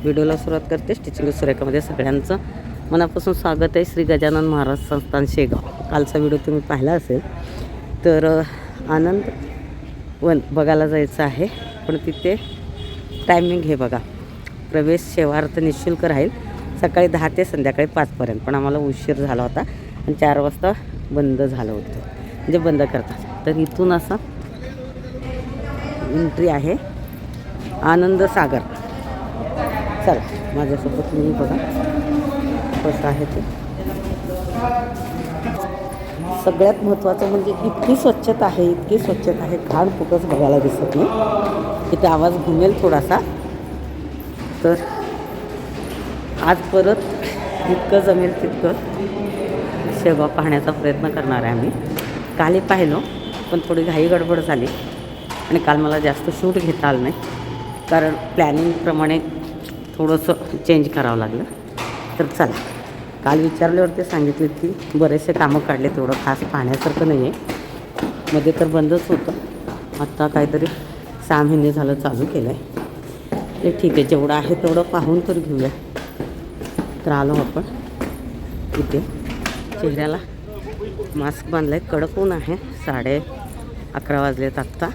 व्हिडिओला सुरुवात करते. स्टिचिंग सुरेखामध्ये सगळ्यांचं मनापासून स्वागत आहे. श्री गजानन महाराज संस्थान शेगाव. कालचा व्हिडिओ तुम्ही पाहिला असेल तर आनंद वन बघायला जायचं आहे, पण तिथे टायमिंग हे बघा, प्रवेश सेवार्थ निःशुल्क राहील सकाळी 10 ते संध्याकाळी 5पर्यंत. पण आम्हाला उशीर झाला होता आणि 4 वाजता बंद झालं होतं, म्हणजे बंद करतात. तर इथून असं एंट्री आहे आनंद सागर. चला माझ्यासोबत तुम्ही बघा कसं आहे ते. सगळ्यात महत्त्वाचं म्हणजे इतकी स्वच्छता आहे, इतकी स्वच्छता आहे, घाण कुठंच बघायला दिसत नाही. इथे आवाज घुमेल थोडासा, तर आज परत जितकं जमेल तितकं शेगाव पाहण्याचा प्रयत्न करणार आहे आम्ही. कालही पाहिलो पण थोडी घाई गडबड झाली आणि काल मला जास्त शूट घेता आलं नाही, कारण प्लॅनिंगप्रमाणे थोडंसं चेंज करावं लागलं. तर चला, काल विचारल्यावर ते सांगितले की बरेचसे कामं काढले, तेवढं खास पाहण्यासारखं नाही आहे. मध्ये तर बंदच होतं, आत्ता काहीतरी 6 महिने झालं चालू केलं आहे. ते ठीक आहे, जेवढं आहे तेवढं पाहून तर घेऊया. तर आलो आपण इथे. चेहऱ्याला मास्क बांधला आहे, कडक ऊन आहे. 11:30 वाजलेत आत्ता.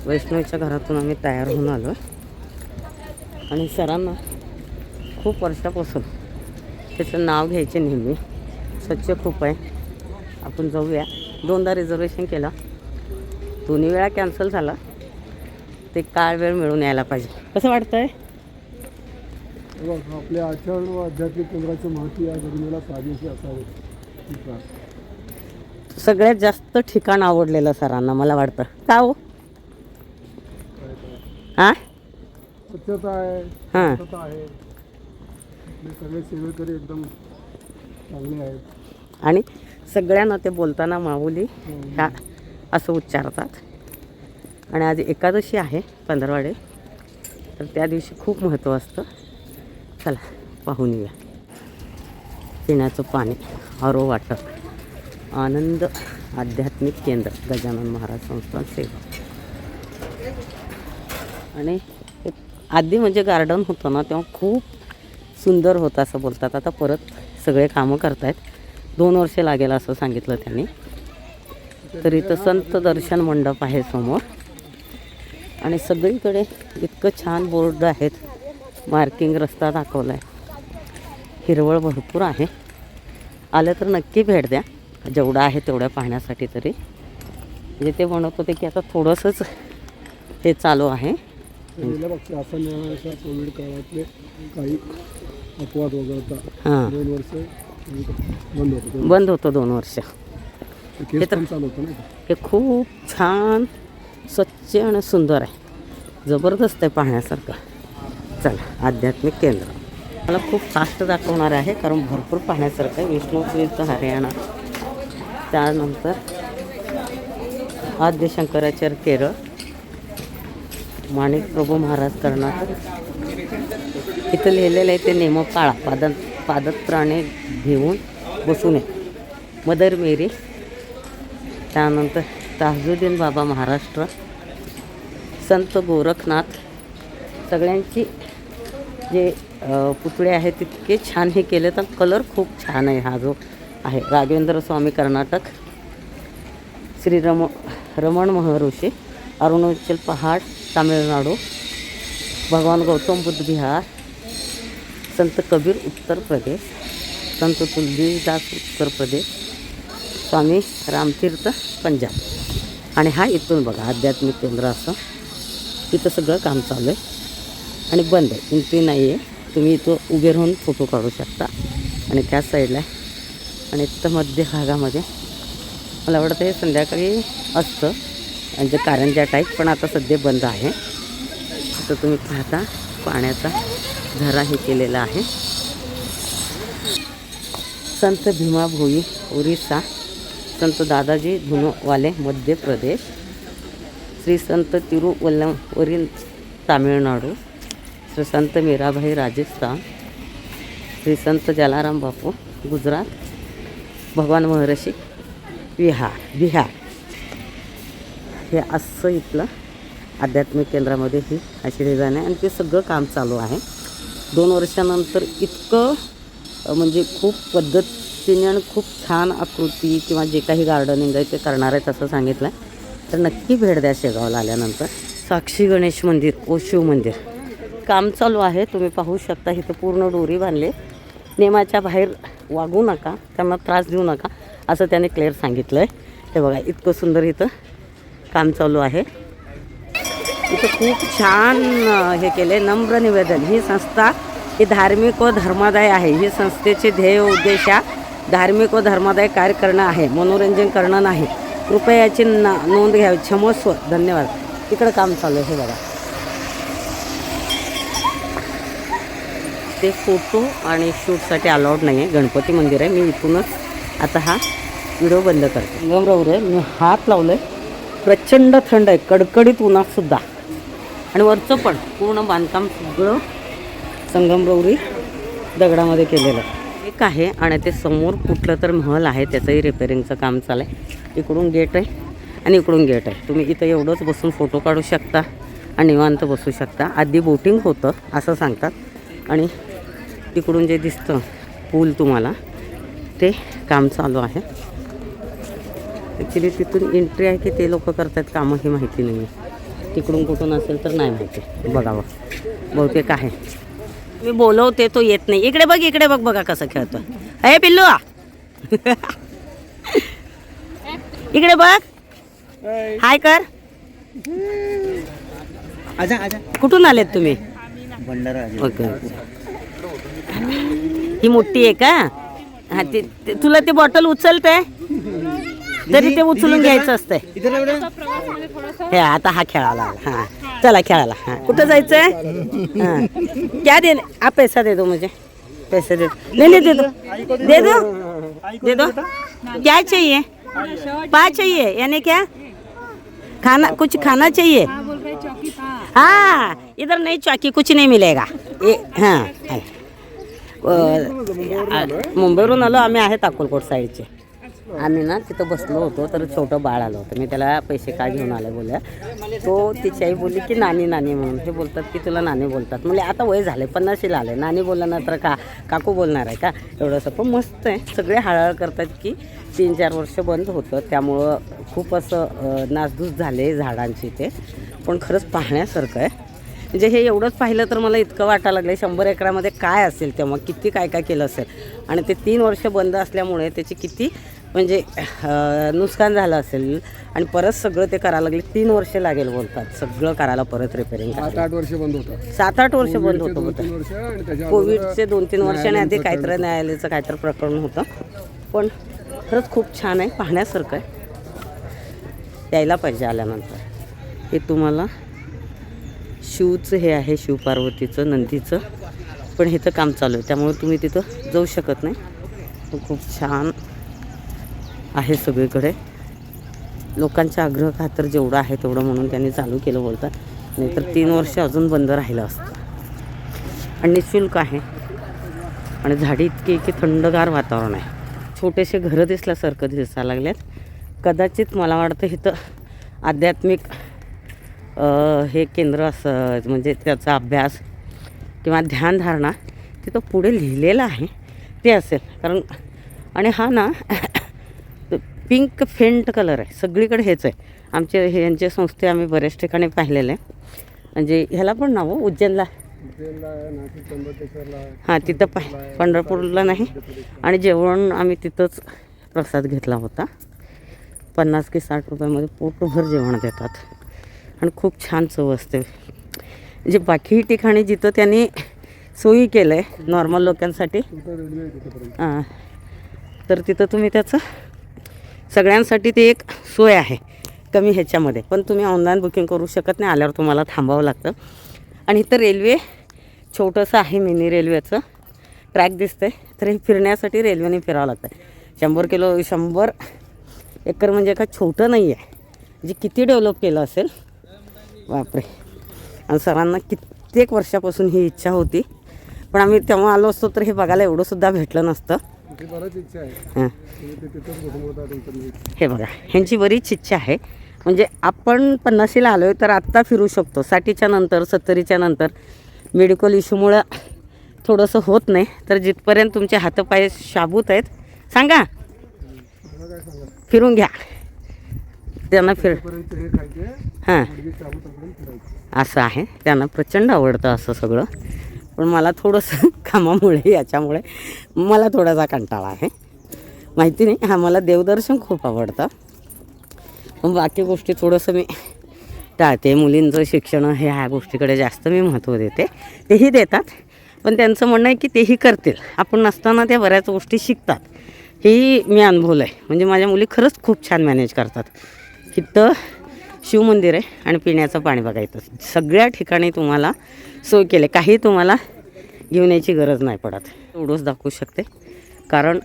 वैष्णवीच्या घरातून आम्ही तयार होऊन आलो आहे आणि सरांना खूप वर्षापासून त्याचं नाव घ्यायचे नेहमी. स्वच्छ खूप आहे, आपण जाऊया. 2दा रिझर्वेशन केलं, 2 वेळा कॅन्सल झाला. ते काळ वेळ मिळून यायला पाहिजे. कसं वाटतंय? आपल्या आचरण व आध्यात्मिक केंद्राचं महत्त्व या जगण्याला साजेसे असावे. सगळ्यात जास्त ठिकाण आवडलेलं सरांना मला वाटतं. का हो? हां स्वच्छता आहे, हां स्वच्छता आहे. आपले सगळे सेवेकरी एकदम चांगले आहेत. आणि सगळ्यांना ते बोलताना माऊली ह्या असं उच्चारतात. आणि आज एकादशी आहे, पंधरवाडे, तर त्या दिवशी खूप महत्त्व असतं. चला पाहून येऊया. पिण्याचं पाणी, आरो वॉटर, आनंद आध्यात्मिक केंद्र, गजानन महाराज संस्थान सेवा. आणि आधी म्हणजे गार्डन होतं ना, तेव्हा खूप सुंदर होतं असं बोलतात. आता परत सगळे कामं करतायत. 2 वर्षे लागेल असं सांगितलं त्यांनी. तर इथं संत दर्शन मंडप आहे समोर आणि सगळीकडे इतकं छान बोर्ड आहेत, मार्किंग रस्ता दाखवला आहे. हिरवळ भरपूर आहे. आलं तर नक्की भेट द्या, जेवढं आहे तेवढ्या पाहण्यासाठी. तरी म्हणजे ते म्हणत होते की आता थोडंसंच हे चालू आहे. गेल्या शासनाच्या कोविड काळातले काही अपवाद वगळता हां 2 वर्ष बंद होतं. 2 वर्ष हे तर चालू होतं ना. हे खूप छान, स्वच्छ आणि सुंदर आहे. जबरदस्त आहे पाहण्यासारखं. चला आध्यात्मिक केंद्र मला खूप फास्ट दाखवणार आहे, कारण भरपूर पाहण्यासारखं आहे. विष्णू तीर्थ हरियाणा, त्यानंतर आद्य शंकराचार्य केरळ, माणिक प्रभू महाराज कर्नाटक. इथं लिहिलेलं आहे ते नेमं पाळा, पादत्राणे घेऊन बसू नये. मदर मेरी, त्यानंतर ताजुद्दीन बाबा महाराष्ट्र, संत गोरखनाथ. सगळ्यांची जे पुतळे आहेत तितके छान हे केले, तर कलर खूप छान आहे. हा जो आहे राघवेंद्र स्वामी कर्नाटक, श्री रमण महर्षी अरुणाचल पहाड तामिळनाडू, भगवान गौतम बुद्ध बिहार, संत कबीर उत्तर प्रदेश, संत तुलसीदास उत्तर प्रदेश, स्वामी रामतीर्थ पंजाब. आणि हा इथून बघा आध्यात्मिक केंद्र असं. इथं सगळं काम चालू आहे आणि बंद आहे, एंट्री नाही आहे. तुम्ही इथं उभे राहून फोटो काढू शकता. आणि त्या साईडला आहे. आणि इथं मध्य भागामध्ये मला वाटतं हे संध्याकाळी असतं, म्हणजे कारंजा टाईप, पण आता सध्या बंद आहे. तर तुम्ही पाहता पाण्याचा झरा हे केलेला आहे. संत भीमा भोई ओरिसा, संत दादाजी धुनोवाले मध्य प्रदेश, श्री संत तिरुवल्लवरील तामिळनाडू, श्री संत मीराबाई राजस्थान, श्री संत जलाराम बापू गुजरात, भगवान महर्षी बिहार. हे असं इथलं आध्यात्मिक केंद्रामध्ये ही अशी डिझाईन आहे आणि ते सगळं काम चालू आहे. 2 वर्षानंतर इतकं म्हणजे खूप पद्धतीने आणि खूप छान आकृती किंवा जे काही गार्डनिंग आहे ते करणार आहेत असं सांगितलं आहे. तर नक्की भेट द्या शेगावला आल्यानंतर. साक्षी गणेश मंदिर व शिव मंदिर काम चालू आहे. तुम्ही पाहू शकता इथं पूर्ण दोरी बांधले. नियमाच्या बाहेर वागू नका, त्यांना त्रास देऊ नका असं त्याने क्लिअर सांगितलं आहे. हे बघा इतकं सुंदर इथं काम चालू आहे. इथं खूप छान हे केले. नम्र निवेदन, ही संस्था ही धार्मिक व धर्मादाय आहे. ही संस्थेचे ध्येय उद्देश धार्मिक व धर्मादाय कार्य करणं आहे, मनोरंजन करणं नाही. कृपया याची नोंद घ्यावी. क्षमस्व. धन्यवाद. इकडं काम चालू आहे. हे बघा ते फोटो आणि शूटसाठी अलाउड नाही आहे. गणपती मंदिर आहे. मी इथूनच आता हा व्हिडिओ बंद करते. संगमरवरी आहे. मी हात लावलं आहे. प्रचंड थंड आहे, कडकडीत उन्हातसुद्धा. आणि वरचं पण पूर्ण बांधकाम सगळं संगमरवरी दगडामध्ये केलेलं एक आहे. आणि ते समोर कुठलं तर महल आहे, त्याचंही रिपेअरिंगचं काम चालू आहे. इकडून गेट आहे आणि इकडून गेट आहे. तुम्ही इथं एवढंच बसून फोटो काढू शकता आणि निवांत बसू शकता. आधी बोटिंग होतं असं सांगतात. आणि तिकडून जे दिसतं पूल तुम्हाला, ते काम चालू आहे. ॲक्च्युली तिथून एंट्री आहे की ते लोक करतात कामं ही माहिती नाही आहे. तिकडून कुठून असेल तर नाही माहिती. बघावं बहुतेक आहे. मी बोलवते तो येत नाही. इकडे बघ, इकडे बघ. बघा कसं खेळतो. अरे पिल्लू इकडे बघ. हाय कर. आजा आजा. कुठून आलेत तुम्ही? भंडारा. ओके. ही मोठी आहे का? हा तुला ते बॉटल उचलते तरी ते उचलून घ्यायचं असतंय. हे आता हा खेळायला. हां चला खेळायला. हां कुठं जायचं आहे? हां क्या दे. आप पैसा दे दो मुझे. पैसे दे दो. नहीं दे दो. दे दो. दे दो. क्या चाहिए? पा चाहिए यानी क्या? खाना, कुछ खाना चाहिए? हाँ इधर नहीं चौकी, कुछ नहीं मिलेगा. हां मुंबईवरून आलो आम्ही. आहेत अक्कलकोट साईडचे. आम्ही ना तिथं बसलो होतो तर छोटं बाळ आलं होतं. मी त्याला पैसे का घेऊन आले बोलल्या. तो तिची आई बोलली की नानी नानी म्हणून. हे बोलतात की तुला नानी बोलतात. म्हणजे आता वय झालं 50शीला आले. नानी बोलल्यानंतर काकू बोलणार आहे का एवढंसं. पण मस्त आहे. सगळे हळहळ करतात की 3-4 वर्ष बंद होतं त्यामुळं खूप असं नासधूस झाले झाडांची ते. पण खरंच पाहण्यासारखं आहे. म्हणजे हे एवढंच पाहिलं तर मला इतकं वाटायला लागलं 100 एकरामध्ये काय असेल तेव्हा, किती काय काय केलं असेल. आणि ते 3 वर्ष बंद असल्यामुळे त्याची किती म्हणजे नुकसान झालं असेल. आणि परत सगळं ते करायला लागले. 3 वर्ष लागेल बोलतात सगळं करायला परत रिपेअरिंग. 7-8 वर्ष बंद होतं. 7-8 वर्ष बंद होतं होतं. कोविडचे 2-3 वर्षाने आधी काहीतरी न्यायालयाचं काहीतरी प्रकरण होतं. पण खरंच खूप छान आहे, पाहण्यासारखं आहे. यायला पाहिजे आल्यानंतर. हे तुम्हाला शिवचं हे आहे, शिवपार्वतीचं नंदीचं. पण इथं काम चालू आहे त्यामुळे तुम्ही तिथं जाऊ शकत नाही. पण खूप छान आहे सगळीकडे. लोकांच्या आग्रह खातर जेवढं आहे तेवढं म्हणून त्यांनी चालू केलं बोलतात. नाहीतर 3 वर्ष अजून बंद राहिलं असतं. आणि निःशुल्क आहे. आणि झाडी इतकी की थंडगार वातावरण आहे. छोटेसे घरं दिसल्यासारखं दिसायला लागल्यात. कदाचित मला वाटतं इथं आध्यात्मिक हे केंद्र असं, म्हणजे त्याचा अभ्यास किंवा ध्यानधारणा तिथं पुढे लिहिलेलं आहे ते असेल. कारण आणि हा ना पिंक फेंट कलर आहे सगळीकडे. हेच आहे आमचे हे यांचे संस्थे आम्ही बऱ्याच ठिकाणी पाहिलेले आहे. म्हणजे ह्याला पण नाव उज्जैनला. हां तिथं पंढरपूरला नाही. आणि जेवण आम्ही तिथंच प्रसाद घेतला होता. 50 की 60 रुपयामध्ये पोटभर जेवण देतात. आणि खूप छान चव असते. म्हणजे बाकी ठिकाणी जिथं त्यांनी सोयी केलं आहे नॉर्मल लोकांसाठी, हां तर तिथं तुम्ही त्याचं सगळ्यांसाठी ते एक सोय आहे कमी ह्याच्यामध्ये. पण तुम्ही ऑनलाईन बुकिंग करू शकत नाही. आल्यावर तुम्हाला थांबावं लागतं. आणि इथं रेल्वे छोटंसं आहे, मिनी रेल्वेचं ट्रॅक दिसतं आहे. तर हे फिरण्यासाठी रेल्वेने फिरावं लागतं. 100 एकर म्हणजे का छोटं नाही आहे. म्हणजे किती डेव्हलप केलं असेल बापरे. आणि सरांना कित्येक वर्षापासून ही इच्छा होती. पण आम्ही तेव्हा आलो असतो तर हे बघायला एवढंसुद्धा भेटलं नसतं. हां हे बघा ह्यांची बरीच इच्छा आहे. म्हणजे आपण 50शीला आलो आहे तर आत्ता फिरू शकतो. 60च्या नंतर 70च्या नंतर मेडिकल इश्यूमुळं थोडंसं होत नाही, तर जिथपर्यंत तुमचे हातपाय शाबूत आहेत सांगा, मला काय सांगा फिरून घ्या त्यांना पर्यंत हे खायचे हां गुडघे चाबूतपर्यंत फिरायचे. असं आहे. त्यांना प्रचंड आवडतं असं सगळं, पण मला थोडंसं कामामुळे याच्यामुळे मला थोडासा कंटाळा आहे. माहिती नाही, हा मला देवदर्शन खूप आवडतं, पण बाकी गोष्टी थोडंसं मी टाळते. मुलींचं शिक्षण हे ह्या गोष्टीकडे जास्त मी महत्त्व देते. तेही देतात, पण त्यांचं म्हणणं आहे की तेही करतील. आपण नसताना त्या बऱ्याच गोष्टी शिकतात, हेही मी अनुभवलं आहे. म्हणजे माझ्या मुली खरंच खूप छान मॅनेज करतात. इथं शिवमंदिर आहे आणि पिण्याचं पाणी बघायचं, सगळ्या ठिकाणी तुम्हाला सोय केले, काही तुम्हाला घेऊन यायची गरज नाही पडत. एवढंच दाखवू शकते, कारण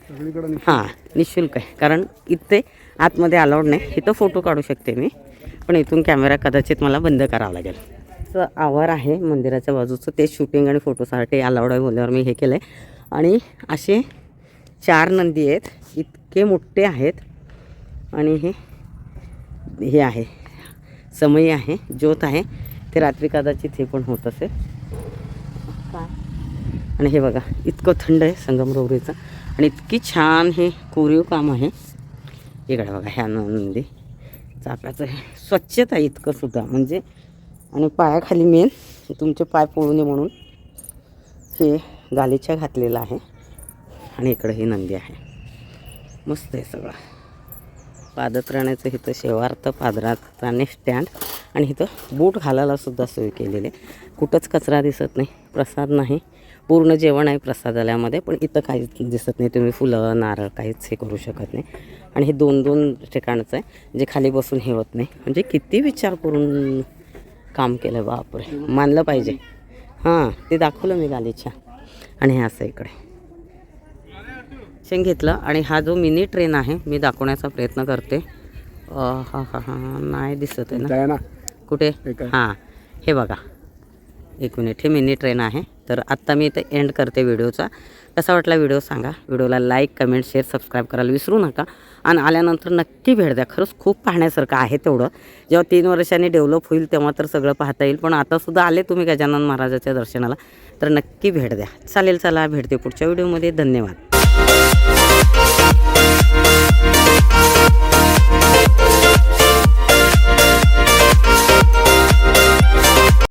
सगळीकडे हां निःशुल्क आहे. कारण इथे आतमध्ये अलाउड नाही. इथं फोटो काढू शकते मी, पण इथून कॅमेरा कदाचित मला बंद करावा लागेल. असं आवार आहे मंदिराच्या बाजूचं, ते शूटिंग आणि फोटोसाठी अलाउड आहे बोलल्यावर मी हे केलं आहे. आणि असे 4 नंदी आहेत, इतके मोठे आहेत. आणि हे आहे समई आहे, ज्योत आहे, ते रात्री कदाचित हे पण होत असेल. आणि हे बघा इतकं थंड आहे संगमरवरीचं, आणि इतकी छान हे कोरीव काम आहे. इकडे बघा ह्या नंदी चाफ्याचं हे स्वच्छता इतकं सुद्धा म्हणजे. आणि पायाखाली मेन तुमचे पाय पळू नये म्हणून हे गालीच्या घातलेलं आहे. आणि इकडे ही नंदी आहे, मस्त आहे सगळं. पादत्राण्याचं इथं शेवार्थ पादत्राणे स्टँड, आणि इथं बूट घालायला सुद्धा सोय केलेली आहे. कुठंच कचरा दिसत नाही, प्रसाद नाही, पूर्ण जेवण आहे प्रसादालयामध्ये, पण इथं काहीच दिसत नाही. तुम्ही फुलं नारळ काहीच हे करू शकत नाही. आणि हे 2-2 ठिकाणचं आहे, जे खाली बसून हे होत नाही. म्हणजे किती विचार करून काम केलं, बापरे, मानलं पाहिजे. हां ते दाखवलं मी गालीच्या. आणि हे असं इकडे शेंग घेतलं. आणि हा जो मिनी ट्रेन आहे मी दाखवण्याचा प्रयत्न करते. हां हां हां नाही दिसत आहे ना कुठे. हां हे बघा, 1 मिनिट, हे मिनी ट्रेन आहे. तर आत्ता मी इथे एंड करते व्हिडिओचा. कसा वाटला व्हिडिओ सांगा. व्हिडिओला लाईक कमेंट शेअर सबस्क्राईब करायला विसरू नका. आणि आल्यानंतर नक्की भेट द्या, खरंच खूप पाहण्यासारखं आहे. तेवढं जेव्हा 3 वर्षांनी डेव्हलप होईल तेव्हा तर सगळं पाहता येईल, पण आतासुद्धा आले तुम्ही गजानन महाराजाच्या दर्शनाला तर नक्की भेट द्या. चालेल, चला भेटते पुढच्या व्हिडिओमध्ये. धन्यवाद.